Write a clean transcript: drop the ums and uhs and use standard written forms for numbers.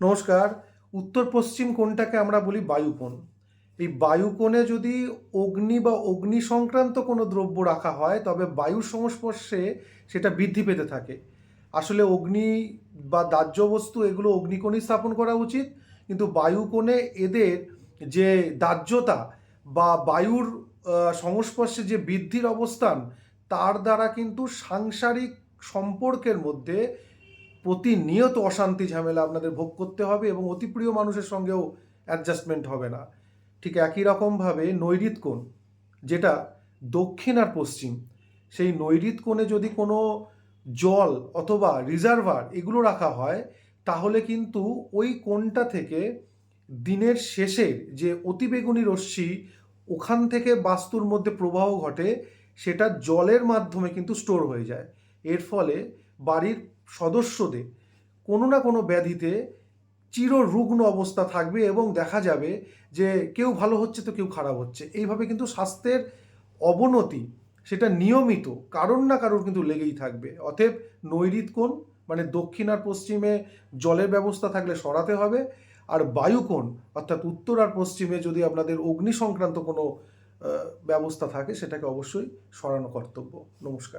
নমস্কার। উত্তর পশ্চিম কোণটাকে আমরা বলি বায়ুকোণ। এই বায়ুকোণে যদি অগ্নি বা অগ্নি সংক্রান্ত কোনো দ্রব্য রাখা হয় তবে বায়ুর সংস্পর্শে সেটা বৃদ্ধি পেতে থাকে। আসলে অগ্নি বা দাহ্য বস্তু এগুলো অগ্নিকোণেই স্থাপন করা উচিত, কিন্তু বায়ুকোণে এদের যে দাহ্যতা বা বায়ুর সংস্পর্শে যে বৃদ্ধির অবস্থান, তার দ্বারা কিন্তু সাংসারিক সম্পর্কের মধ্যে প্রতিনিয়ত অশান্তি ঝামেলা আপনাদের ভোগ করতে হবে এবং অতি প্রিয় মানুষের সঙ্গেও অ্যাডজাস্টমেন্ট হবে না। ঠিক একই রকমভাবে নৈঋত কোণ, যেটা দক্ষিণ আর পশ্চিম, সেই নৈঋত কোণে যদি কোনো জল অথবা রিজার্ভার এগুলো রাখা হয়, তাহলে কিন্তু ওই কোণটা থেকে দিনের শেষে যে অতিবেগুনি রশ্মি ওখান থেকে বাস্তুর মধ্যে প্রবাহ ঘটে, সেটা জলের মাধ্যমে কিন্তু স্টোর হয়ে যায়। এর ফলে বাড়ির সদস্যদের কোনো না কোনো ব্যাধিতে চিররুগ্ন অবস্থা থাকবে এবং দেখা যাবে যে কেউ ভালো হচ্ছে তো কেউ খারাপ হচ্ছে। এইভাবে কিন্তু স্বাস্থ্যের অবনতি সেটা নিয়মিত কারোর না কারোর কিন্তু লেগেই থাকবে। অতএব নৈঋত কোণ মানে দক্ষিণ আর পশ্চিমে জলের ব্যবস্থা থাকলে সরাতে হবে, আর বায়ুকোণ অর্থাৎ উত্তর আর পশ্চিমে যদি আপনাদের অগ্নি সংক্রান্ত কোনো ব্যবস্থা থাকে সেটাকে অবশ্যই সরানো কর্তব্য। নমস্কার।